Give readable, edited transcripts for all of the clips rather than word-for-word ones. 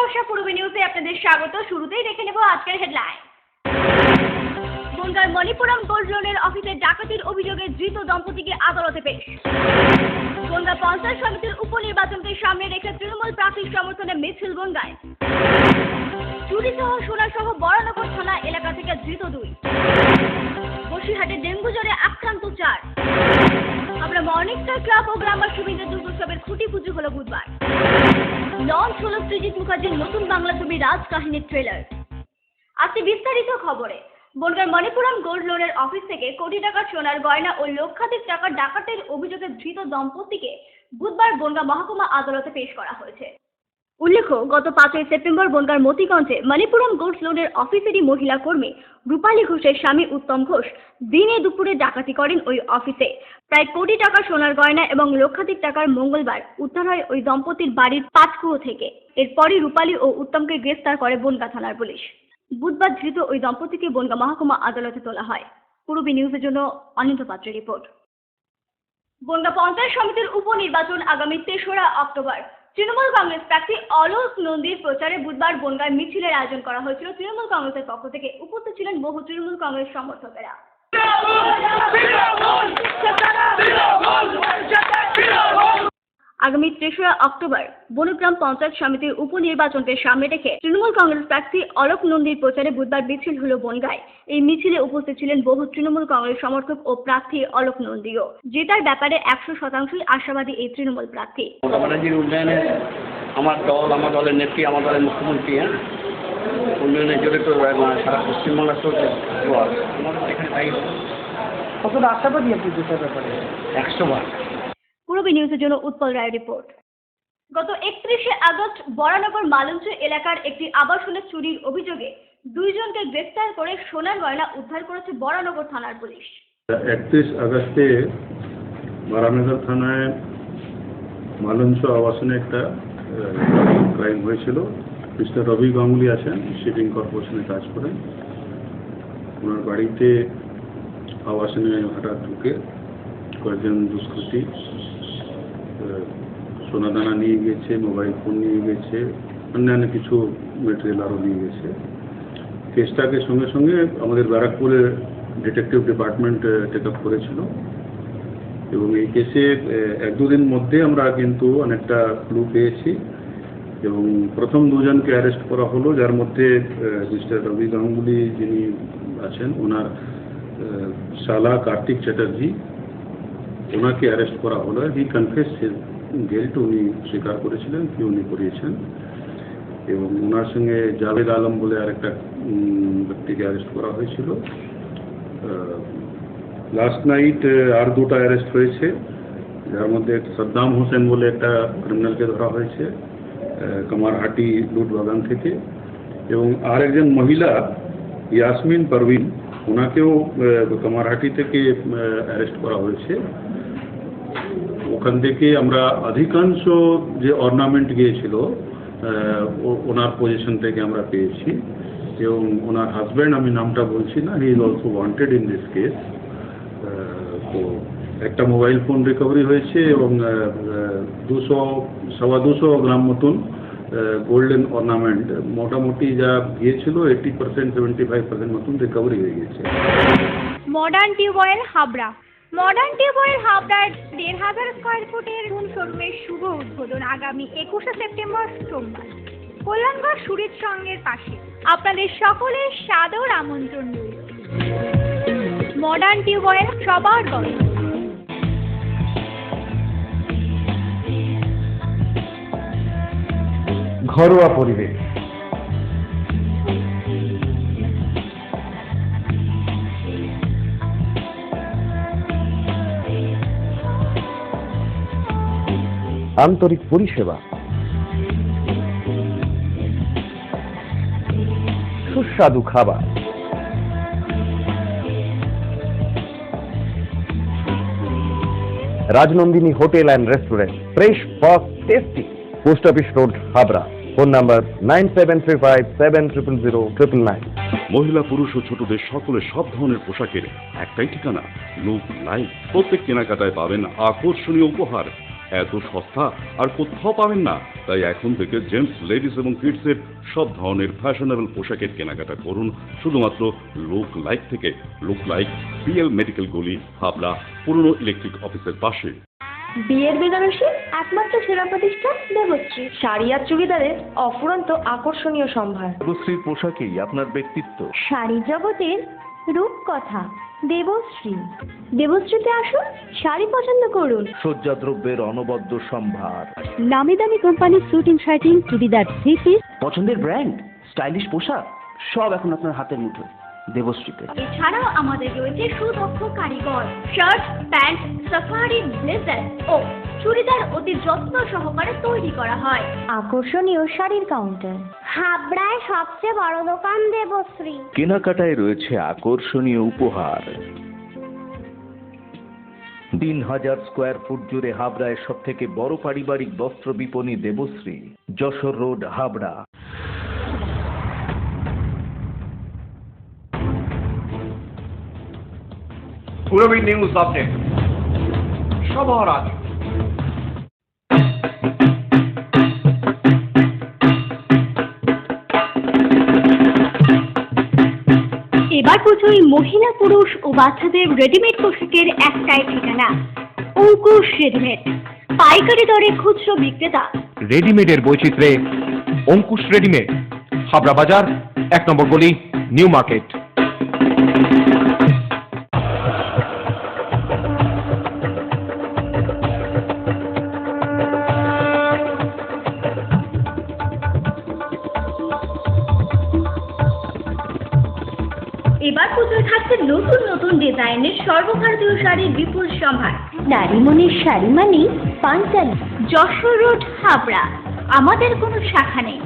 নমস্কার, পূর্ব নিউজে আপনাদের স্বাগত। শুরুতেই দেখে নেব আজকের হেডলাইন। বনগাঁর মণিপুরম গোল্ড লোনের অফিসে ডাকাতির অভিযোগে ধৃত দম্পতিকে আদালতে পেশ। বনগাঁ পঞ্চায়েত সমিতির উপনির্বাচনকে সামনে রেখে তৃণমূল প্রার্থীর সমর্থনে মিছিল বনগাঁয়। চুরিসহ সোনাসহ বরানগর থানা এলাকা থেকে ধৃত 2। বসিরহাটে ডেঙ্গু জ্বরে আক্রান্ত 4। আমরা মর্নিং স্টার ক্লাব ও গ্রামবাসী মিলে দুর্গোৎসবের খুঁটি পুজো হলো বুধবার। লঞ্চ হলো সৃজিত মুখার্জির নতুন বাংলা ছবি রাজকাহিনীর ট্রেলার। আজকে বিস্তারিত খবরে। বনগাঁর মণিপুরম গোল্ড লোনের অফিস থেকে কোটি টাকার সোনার গয়না ও লক্ষাধিক টাকার ডাকাতের অভিযোগে ধৃত দম্পতিকে বুধবার বনগাঁ মহকুমা আদালতে পেশ করা হয়েছে। উল্লেখ্য, গত 5 সেপ্টেম্বর বনগাঁর মতিগঞ্জে মণিপুরম গোল্ড লোনের অফিসেরই মহিলা কর্মী রূপালী ঘোষের স্বামী উত্তম ঘোষ দিনে দুপুরে ডাকাতি করেন ওই অফিসে। প্রায় কোটি টাকা সোনার গয়না এবং লক্ষাধিক টাকার মঙ্গলবার উদ্ধার হয় ওই দম্পতির বাড়ির পাঁচকুয়ো থেকে। এরপরই রূপালী ও উত্তমকে গ্রেফতার করে বনগাঁ থানার পুলিশ। বুধবার ধৃত ওই দম্পতিকে বনগাঁ মহকুমা আদালতে তোলা হয়। পূর্বী নিউজের জন্য অনিন্দ পাত্রের রিপোর্ট। বনগাঁ পঞ্চায়েত সমিতির উপনির্বাচন আগামী 3রা অক্টোবর। তৃণমূল কংগ্রেস প্রার্থী অলোক নন্দীর প্রচারে বুধবার বনগাঁয় মিছিলের আয়োজন করা হয়েছিল। তৃণমূল কংগ্রেসের পক্ষ থেকে উপস্থিত ছিলেন বহু তৃণমূল কংগ্রেস সমর্থকেরা। আগামী 3রা অক্টোবর বনগ্রাম পঞ্চায়েত সমিতির উপনির্বাচনকে সামনে রেখে তৃণমূল কংগ্রেস প্রার্থী অলোক নন্দীর প্রচারে বুধবার মিছিল হল বনগাঁয়। এই মিছিলে উপস্থিত ছিলেন বহু তৃণমূল কংগ্রেস সমর্থক ও প্রার্থী অলোক নন্দীও। জেতার ব্যাপারে 100% আশাবাদী এই তৃণমূল প্রার্থী। উন্নয়নে আমার দল, আমার দলের নেত্রী, আমার দলের মুখ্যমন্ত্রী উন্নয়নের জন্য তো সারা পশ্চিমবাংলা চলছে। আমাদের এখানে তাই কতটা আশাবাদী আপনি জেতার ব্যাপারে? 100 বার। পূর্বী নিউজের জন্য উৎপল রায়ের রিপোর্ট। গত 31শে আগস্ট বরানগর মালঞ্চ এলাকার একটি আবাসনে চুরির অভিযোগে 2 জনকে গ্রেফতার করে সোনার গয়না উদ্ধার করেছে বরানগর থানার পুলিশ। 31 আগস্টে বরানগর থানায় মালঞ্চ আবাসনে একটা ক্রাইম হয়েছিল। মিস্টার রবি গাঙ্গুলি আছেন, শিপিং কর্পোরেশনে কাজ করেন। ওনার বাড়িতে আবাসনে হঠাৎ ঢুকে কয়েকজন দুষ্কৃতী সোনাদানা নিয়ে গেছে, মোবাইল ফোন নিয়ে গেছে, অন্যান্য কিছু মেটেরিয়াল আরও নিয়ে গেছে। কেসটাকে সঙ্গে সঙ্গে আমাদের ব্যারাকপুরের ডিটেকটিভ ডিপার্টমেন্ট টেক আপ করেছিল এবং এই কেসে 1-2 দিন মধ্যে আমরা কিন্তু অনেকটা ক্লু পেয়েছি এবং প্রথম 2 জনকে অ্যারেস্ট করা হলো, যার মধ্যে মিস্টার রবি গাঙ্গুলি যিনি আছেন, ওনার শালা কার্তিক চ্যাটার্জি, ওনাকে অ্যারেস্ট করা হলো। হি কনফেস হিজ গিল্ট, উনি স্বীকার করেছিলেন কি উনি করিয়েছেন। এবং ওনার সঙ্গে জাভেদ আলম বলে আরেকটা ব্যক্তিকে অ্যারেস্ট করা হয়েছিল। লাস্ট নাইট আর 2টা অ্যারেস্ট হয়েছে, যার মধ্যে সাদ্দাম হোসেন বলে একটা ক্রিমিনালকে ধরা হয়েছে কামারহাটি লুট বাগান থেকে, এবং আর একজন মহিলা ইয়াসমিন পারভিন, ওনাকেও কামারহাটি থেকে অ্যারেস্ট করা হয়েছে। ওখান থেকে আমরা অধিকাংশ যে অর্নামেন্ট গিয়েছিল ওনার পজিশন থেকে আমরা পেয়েছি এবং ওনার হাজব্যান্ড, আমি নামটা বলছি না, he is also wanted in this case. তো একটা মোবাইল ফোন রিকভারি হয়েছে এবং 200-2.25 গ্রাম মতন গোল্ডেন অর্নামেন্ট, মোটামুটি যা গিয়েছিল 80% 75% মতন রিকভারি হয়ে গেছে। Modern tubewell Habra. Modern tubewell হাবড়ার 1,500 স্কয়ার ফুটের শোরুমের শুভ উদ্বোধন আগামী 21শে সেপ্টেম্বর সোমবার কল্যাণগড় সুরিত সংঘের পাশে। আপনাদের সকলের সাদর আমন্ত্রণ রইল। মডার্ন টিউবওয়েল, সবার গল্প। ঘরোয়া পরিবেশ, আন্তরিক পরিষেবা, সুস্বাদু খাবার, Rajnandini hotel and restaurant, fresh, fast, tasty. Post office road, Habra. Phone number 9735700999। মহিলা, পুরুষ ও ছোটদের সকলের সব ধরনের পোশাকের একটাই ঠিকানা, লুক লাইফ। প্রত্যেক কেনাকাটায় পাবেন আকর্ষণীয় উপহার। এত সস্তা আর কোথাও পাবেন না। তাই এখন থেকে জেন্টস, লেডিস এবং কিডসের সব ধরনের ফ্যাশনেবল পোশাকের কেনাকাটা করুন শুধুমাত্র লুক লাইক থেকে। লুক লাইক, পিএল মেডিকেল গলি, হাবড়া, পুরনো ইলেকট্রিক অফিসের পাশে। বিয়ের বেনারসি একমাত্র সেরা প্রতিষ্ঠান দেবশ্রী। শাড়ি আর চুড়িদারের অফুরন্ত আকর্ষণীয় সম্ভার। দেবশ্রীর পোশাকেই আপনার ব্যক্তিত্ব। শাড়ি জগতের রূপকথা দেবশ্রী। দেবশ্রীতে আসুন, শাড়ি পছন্দ করুন। সজ্জাদ্রব্যের অনবদ্য সম্ভার। নামি দামি কোম্পানির শুটিং শার্টিং, চুড়িদার, থ্রি পিস। পছন্দের ব্র্যান্ড, স্টাইলিশ পোশাক সব এখন আপনার হাতের মুঠোয় দেবশ্রীতে। এছাড়াও আমাদের রয়েছে সুদক্ষ কারিগর। শার্ট, প্যান্ট, সাফারি, ব্লেজার ও চুড়িদার অতি যত্ন সহকারে তৈরি করা হয়। আকর্ষণীয় শাড়ির কাউন্টার। হাবড়ায় সবচেয়ে বড় দোকান দেবশ্রী। কেনাকাটায় রয়েছে আকর্ষণীয় উপহার। 3000 স্কোয়ার ফুট জুড়ে হাবড়ায় সব থেকে বড় পারিবারিক বস্ত্র বিপণী Debashree, Jessore road, Habra. Purabi news update সবার আগে। এবার পুজোয় মহিলা, পুরুষ ও বাচ্চাদের রেডিমেড পোশাকের একটাই ঠিকানা, অঙ্কুশ রেডিমেড। পাইকারি দরে খুচরো বিক্রেতা। রেডিমেডের বৈচিত্র্যে অঙ্কুশ রেডিমেড, হাবড়া বাজার, 1 নম্বর গলি, নিউ মার্কেট। এবার পুজোয় থাকছে নতুন নতুন ডিজাইনের সর্বভারতীয় শাড়ির বিপুল সম্ভার। নারী মনের শাড়ি মানে পাঞ্চালী। যশোর রোড, হাবড়া। আমাদের কোনো শাখা নেই।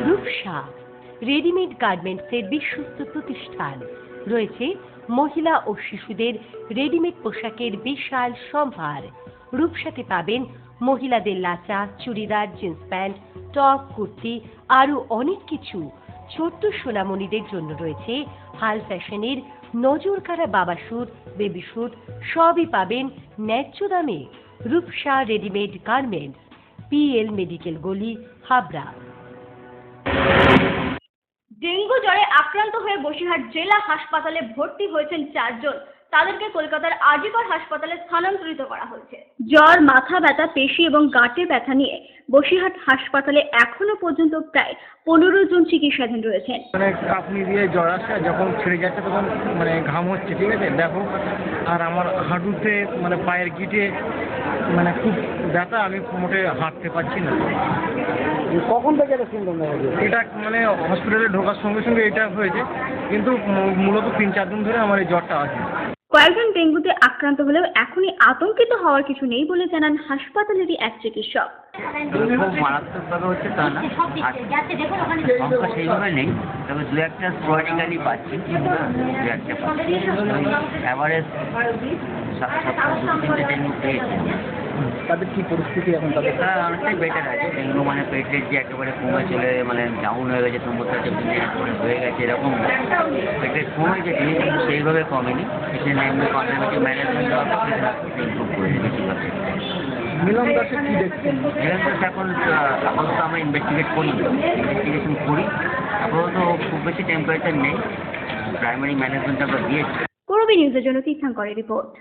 রূপসা রেডিমেড গার্মেন্টসের বিশ্বস্ত প্রতিষ্ঠান। রয়েছে মহিলা ও শিশুদের রেডিমেড পোশাকের বিশাল সম্ভার। রূপসাতে পাবেন মহিলাদের lachha, churidar, jeans pant, top, kurti, আরও অনেক কিছু। ছোট্ট সোনামণিদের জন্য রয়েছে হাল ফ্যাশনের নজর কাড়া বাবা স্যুট, বেবি স্যুট, সবই পাবেন ন্যায্য দামে। Rupsa readymade garments, PL medical গলি, হাবড়া। ডেঙ্গু জ্বরে আক্রান্ত হয়ে বসিরহাট জেলা হাসপাতালে ভর্তি হয়েছেন 4 জন। তাদেরকে কলকাতার আরজিকর হাসপাতালে স্থানান্তরিত করা হয়েছে। জ্বর, মাথা ব্যথা, পেশি এবং গাঁটে ব্যথা নিয়ে বসিরহাট হাসপাতালে এখনো পর্যন্ত প্রায় 15 জন চিকিৎসাধীন রয়েছেন। মানে কাঁপুনি দিয়ে জ্বর আসছে, যখন ছেড়ে যাচ্ছে তখন মানে ঘাম হচ্ছে, ঠিক আছে দেখো। আর আমার হাঁটুতে মানে পায়ের গিটে মানে খুব ব্যথা, আমি মোটে হাঁটতে পারছি না। কখন থেকে এটা সিমটম দেখা যায়? এটা মানে হসপিটালে ঢোকার সঙ্গে সঙ্গে এটা হয়েছে, কিন্তু মূলত 3-4 দিন ধরে আমার এই জ্বরটা আছে। কয়েকজন ডেঙ্গুতে আক্রান্ত হলেও এখনই আতঙ্কিত হওয়ার কিছু নেই বলে জানান হাসপাতালেরই এক চিকিৎসক। খুব মারাত্মকভাবে হচ্ছে তা না, সংখ্যা সেইভাবে নেই, তবে 2-1টা স্পোরাডিক্যালি পাচ্ছি, 2-1টা পাচ্ছি। অ্যাভারেজ 7-8 ডেঙ্গু পেয়েছে। তাদের কি পরিস্থিতি এখন? তারা অনেকটাই বেটার আছে। ডেঙ্গু মানে পেটের যে একেবারে কমে চলে মানে ডাউন হয়ে গেছে, টেম্পারেচার একেবারে হয়ে গেছে, এরকম পেটের কমে গেছে, কিন্তু সেইভাবে কমেনি। এখানে এমনি কনজারভেটিভ ম্যানেজমেন্ট ইমপ্রুভ করেছে বেশিরভাগ। মিলন দাসে কি দেখছেন? মিলন দাস আপাতত আমরা ইনভেস্টিগেশন করি। আপাতত খুব বেশি টেম্পারেচার নেই, প্রাইমারি ম্যানেজমেন্ট আমরা দিয়েছি। পূরবী নিউজের জন্য তীর্থঙ্করের রিপোর্ট।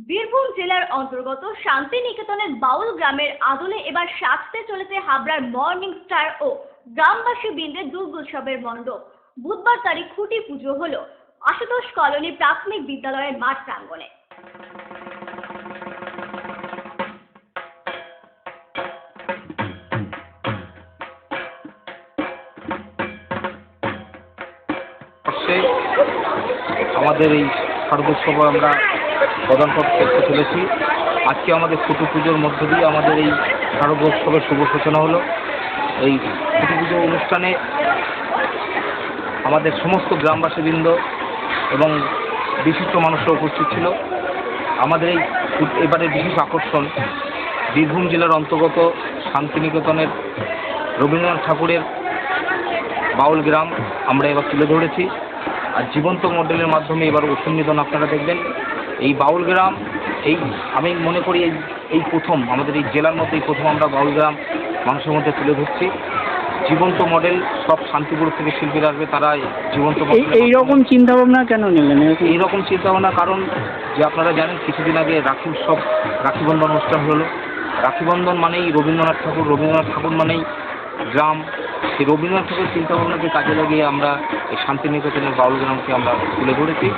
বীরভূম জেলার অন্তর্গত শান্তিনিকেতনের বাউল গ্রামের আদলে এবার সাজতে চলেছে হাবড়ার মর্নিং স্টার ও গ্রামবাসী বৃন্দের দুর্গোৎসবের মণ্ডপ। বুধবার তারিখ খুঁটি পুজো হলো আশুতোষ কলোনি প্রাথমিক বিদ্যালয়ের মাঠ প্রাঙ্গণে। আমাদের এই শারদোৎসব আমরা প্রদান করতে চলেছি। আজকে আমাদের খুঁটি পুজোর মধ্য দিয়ে আমাদের এই শারদোৎসবের শুভ সূচনা হলো। এই খুঁটি পুজো অনুষ্ঠানে আমাদের সমস্ত গ্রামবাসীবৃন্দ এবং বিশিষ্ট মানুষরা উপস্থিত ছিল। আমাদের এই এবারের বিশেষ আকর্ষণ বীরভূম জেলার অন্তর্গত শান্তিনিকেতনের রবীন্দ্রনাথ ঠাকুরের বাউল গ্রাম আমরা এবার তুলে ধরেছি। আর জীবন্ত মডেলের মাধ্যমে এবার অসুন্নিধন আপনারা দেখবেন। এই বাউল গ্রাম আমি মনে করি এই প্রথম আমাদের এই জেলার মধ্যে এই প্রথম আমরা বাউল গান মানুষের মধ্যে তুলে ধরছি। জীবন্ত মডেল সব শান্তিপুর থেকে শিল্পীরা আসবে, তারা জীবন্ত এইরকম চিন্তা ভাবনা কেন নিলেন? এইরকম চিন্তা ভাবনা কারণ যে আপনারা জানেন কিছুদিন আগে রাখি উৎসব, রাখি বন্ধন অনুষ্ঠান হলো। রাখি বন্ধন মানেই রবীন্দ্রনাথ ঠাকুর মানেই গ্রাম। এই রবীন্দ্রনাথ ঠাকুর চিন্তা ভাবনাকে কাজে লাগিয়ে আমরা এই শান্তিনিকেতনের বাউল গ্রামকে আমরা তুলে ধরেছি।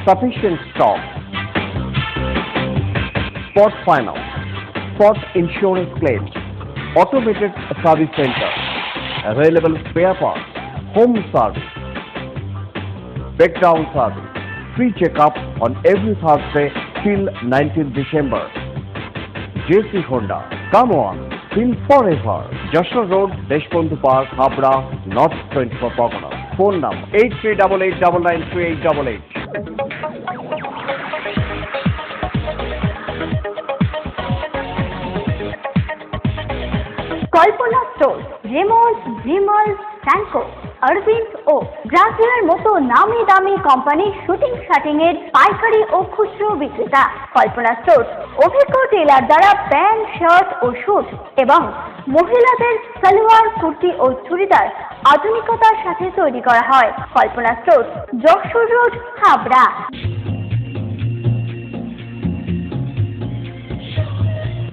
Sufficient stock. Spot finance, spot insurance claims, automated service center, available spare parts, home service, breakdown service, free checkup on every Thursday till 19th December. JC Honda, come on, feel forever. Joshua Road, Deshbandhu Park, Habra, North 24 Pargana. Phone number 8388993888. Kalpana store, Raymonds, Vimal, স্যানকো, Aurobindo ও ব্রাজিলের মতো নামি দামি কোম্পানির shooting shirting এর পাইকারি ও খুচরো বিক্রেতা। কল্পনা store অভিজ্ঞ টেলার দ্বারা প্যান্ট, শার্ট ও স্যুট এবং মহিলাদের সালোয়ার, কুর্তি ও চুড়িদার আধুনিকতার সাথে তৈরি করা হয়। Kalpana store, Jessore road, Habra.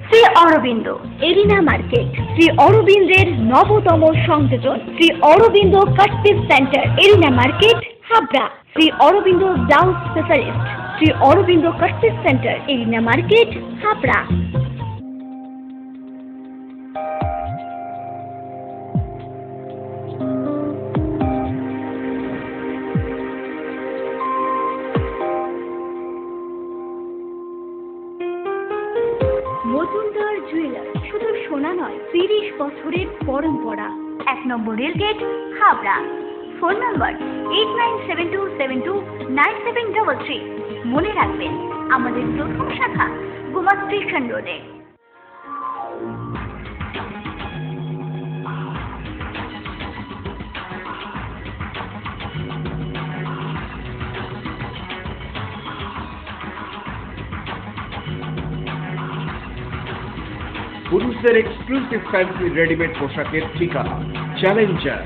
Shri Aurobindo arena market, Shri অরবিন্দের নবতম সংযোজন, Shri Aurobindo cut piece centre, arena market, Habra. Shri Aurobindo blouse specialist, Shri Aurobindo cut piece centre, arena market, Habra. Majumdar jeweller, শুধু সোনা নয়, 30 বছরের পরম্পরা। 1 নম্বর রেলগেট, হাবড়া। Phone number 8972729733। মনে রাখবেন, আমাদের প্রথম শাখা গোমা স্টেশন রোডে। পুরুষদের এক্সক্লুসিভ ফ্যান্সি রেডিমেড পোশাকের ঠিকানা চ্যালেঞ্জার।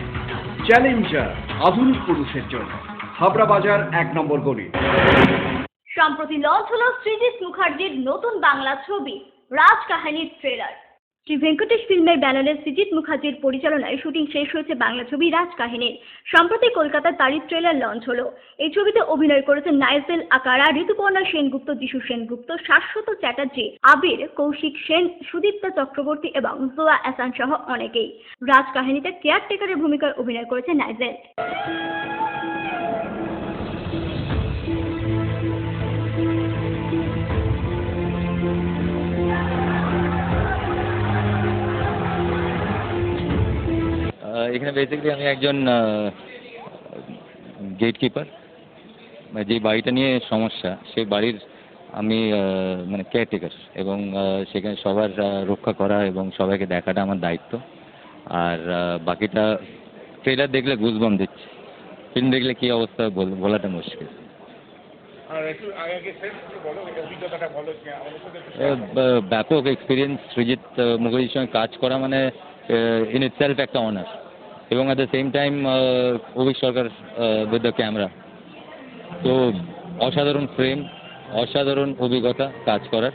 চ্যালেঞ্জার আধুনিক পুরুষের জন্য, হাবড়া বাজার 1 নম্বর গলি। সম্প্রতি লঞ্চ হলো সৃজিত মুখার্জির নতুন বাংলা ছবি রাজকাহিনীর ট্রেলার। শ্রী ভেঙ্কটেশ ফিল্মের ব্যানারে সৃজিত মুখার্জির পরিচালনায় শুটিং শেষ হয়েছে বাংলা ছবি রাজকাহিনীর। সম্প্রতি কলকাতার তারই ট্রেলার লঞ্চ হলো। এই ছবিতে অভিনয় করেছেন নাইজেল আকারা, ঋতুপর্ণা সেনগুপ্ত, যিশু সেনগুপ্ত, শাশ্বত চ্যাটার্জি, আবির, কৌশিক সেন, সুদীপ্তা চক্রবর্তী এবং জোয়া আহসান সহ অনেকেই। রাজকাহিনীতে কেয়ারটেকারের ভূমিকায় অভিনয় করেছেন নাইজেল। এখানে বেসিক্যালি আমি একজন গেটকিপার। যে বাড়িটা নিয়ে সমস্যা, সেই বাড়ির আমি মানে কেয়ারটেকার, এবং সেখানে সবার রক্ষা করা এবং সবাইকে দেখাটা আমার দায়িত্ব। আর বাকিটা ট্রেলার দেখলে গুজবাম দিচ্ছে, ফিল্ম দেখলে কী অবস্থা বলাটা মুশকিল। ব্যাপক এক্সপিরিয়েন্স। সৃজিত মুখার্জির সঙ্গে কাজ করা মানে ইন ইটসেলফ একটা অনার, এবং at the same time Abhik Sarkar with the camera. তো অসাধারণ ফ্রেম, অসাধারণ অভিজ্ঞতা কাজ করার,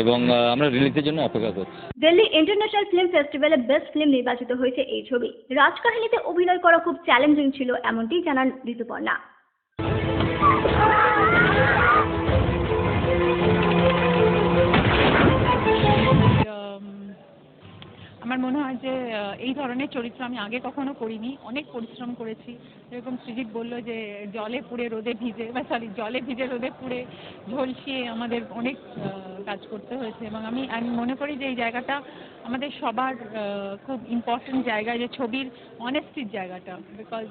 এবং আমরা রিলিজের জন্য অপেক্ষা করছি। দিল্লি ইন্টারন্যাশনাল ফিল্ম ফেস্টিভ্যালে বেস্ট ফিল্ম নির্বাচিত হয়েছে এই ছবি। রাজকাহিনীতে অভিনয় করা খুব চ্যালেঞ্জিং ছিল, এমনটি জানান ঋতুপর্ণা। আমার মনে হয় যে এই ধরনের চরিত্র আমি আগে কখনো করিনি। অনেক পরিশ্রম করেছি। যেরকম সৃজিত বলল যে জলে পুড়ে রোদে ভিজে, জলে ভিজে রোদে পুড়ে ঝলসিয়ে আমাদের অনেক কাজ করতে হয়েছে, এবং আমি মনে করি যে এই জায়গাটা আমাদের সবার খুব ইম্পর্টেন্ট জায়গা, যে ছবির অনেস্টির জায়গাটা। বিকজ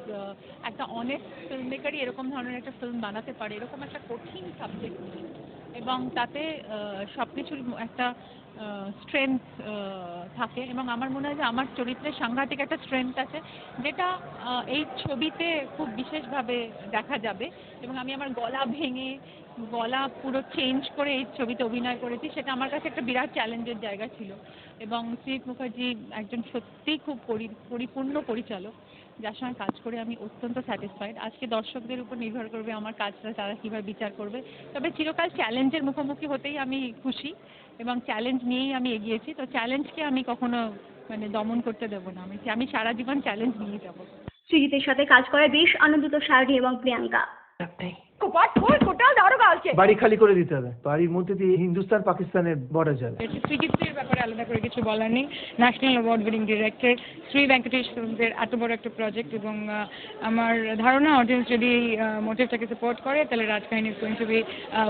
একটা অনেস্ট ফিল্ম মেকারই এরকম ধরনের একটা ফিল্ম বানাতে পারে, এরকম একটা কঠিন সাবজেক্ট নিয়ে এবং তাতে সব কিছুর একটা স্ট্রেংথ থাকে এবং আমার মনে হয় যে আমার চরিত্রের সাংঘাতিক একটা স্ট্রেংথ আছে, যেটা এই ছবিতে খুব বিশেষভাবে দেখা যাবে। এবং আমি আমার গলা ভেঙে গলা পুরো চেঞ্জ করে এই ছবিতে অভিনয় করেছি, সেটা আমার কাছে একটা বিরাট চ্যালেঞ্জের জায়গা ছিল। এবং সৃজিত মুখার্জি একজন সত্যিই খুব পরিপূর্ণ পরিচালক, যার সঙ্গে কাজ করে আমি অত্যন্ত স্যাটিসফাইড। আজকে দর্শকদের উপর নির্ভর করবে আমার কাজটা তারা কীভাবে বিচার করবে, তবে চিরকাল চ্যালেঞ্জের মুখোমুখি হতেই আমি খুশি এবং চ্যালেঞ্জ নিয়েই আমি এগিয়েছি। তো চ্যালেঞ্জকে আমি কখনো দমন করতে দেবো না, আমি সারা জীবন চ্যালেঞ্জ নিয়ে যাবো। সৃজিতের সাথে কাজ করে বেশ আনন্দিত শারদী এবং প্রিয়াঙ্কা। বাড়ি খালি করে দিতে হবে, বাড়ির মধ্যে দিয়ে হিন্দুস্তান পাকিস্তানের বর্ডার যাবে। সৃজিতের ব্যাপারে আলাদা করে কিছু বলার নেই। National award winning director Shri Venkatesh ফিল্মসের এত বড় একটা প্রজেক্ট, এবং আমার ধারণা অডিয়েন্স যদি মোটিভটাকে সাপোর্ট করে তাহলে Rajkahini is going to be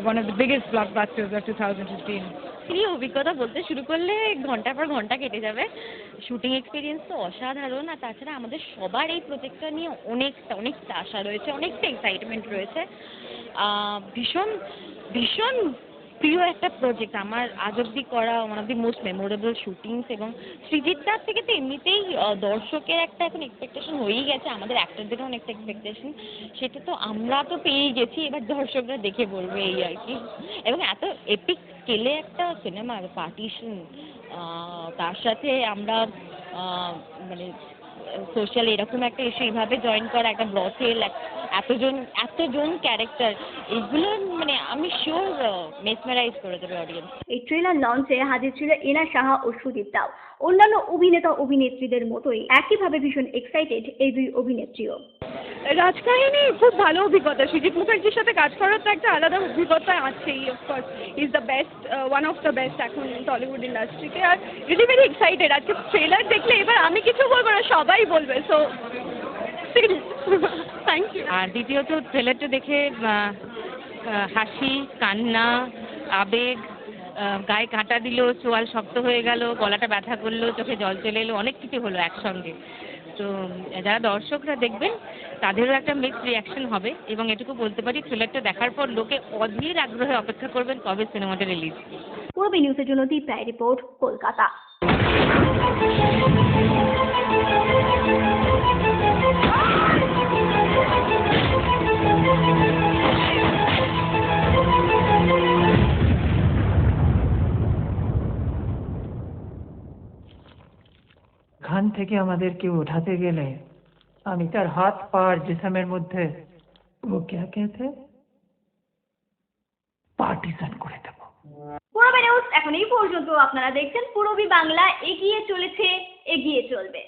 one of the biggest blockbusters of 2015। এই অভিজ্ঞতা বলতে শুরু করলে ঘন্টার পর ঘন্টা কেটে যাবে। শুটিং এক্সপিরিয়েন্স তো অসাধারণ, আর তাছাড়া আমাদের সবার এই প্রজেক্টটা নিয়ে অনেকটা আশা রয়েছে, অনেকটা এক্সাইটমেন্ট রয়েছে। ভীষণ ভীষণ প্রিয় একটা প্রজেক্ট আমার আজ অব্দি করা, one of the most memorable shootings. এবং সৃজিতদার থেকে তো এমনিতেই দর্শকের একটা এখন এক্সপেকটেশন হয়েই গেছে, আমাদের অ্যাক্টরদেরও অনেকটা এক্সপেকটেশন, সেটা তো আমরা তো পেয়েই গেছি, এবার দর্শকরা দেখে বলবে এই আর কি। এবং এত এপিক স্কেলে একটা সিনেমার পার্টিশন, তার সাথে আমরা সোশ্যাল এরকম একটা এসে এইভাবে জয়েন করা, একটা ব্রথেল, এতজন ক্যারেক্টার, এগুলো আমি শিওর মেসমেরাইজ করে দেবে অডিয়েন্স। এই ট্রেলার লঞ্চে হাজির ছিল এনা সাহা ও সুদীপ দাও। অন্যান্য অভিনেতা অভিনেত্রীদের মতোই একইভাবে ভীষণ এক্সাইটেড এই দুই অভিনেত্রীও। রাজকাহিনী খুব ভালো অভিজ্ঞতা, সৃজিত মুখার্জির সাথে কাজ করার তো একটা আলাদা অভিজ্ঞতা আছেই। Of course is the best, one of the best এখন টলিউড ইন্ডাস্ট্রিতে। Are really very excited. আজকে ট্রেলার দেখলে এবার আমি কিছু বলবো না, সবাই বলবে। So thank you. আর দ্বিতীয়ত ট্রেলারটা দেখে হাসি, কান্না, আবেগ, গায়ে কাঁটা দিল, চোয়াল শক্ত হয়ে গেল, গলাটা ব্যথা করলো, চোখে জল চলে এলো, অনেক কিছু হলো একসঙ্গে। তো যারা দর্শকরা দেখবেন তাদেরও একটা মিক্সড রিয়াকশন হবে। এবং এটুকু বলতে পারি, ট্রেলারটা দেখার পর লোকে অধীর আগ্রহে অপেক্ষা করবেন কবে সিনেমাটা রিলিজ। পূর্বী নিউজের জন্য দীপ রায় রিপোর্ট, কলকাতা। খান থেকে আমাদেরকে উঠাতে গেলে আমি তার হাত পা আর জিসমের মধ্যে ও ক্যা कहते পার্টিশন করে দেব। পূর্বী নিউজ এখন এই পর্যন্ত। আপনারা দেখছেন পূর্বী বাংলা, এগিয়ে চলেছে, এগিয়ে চলবে।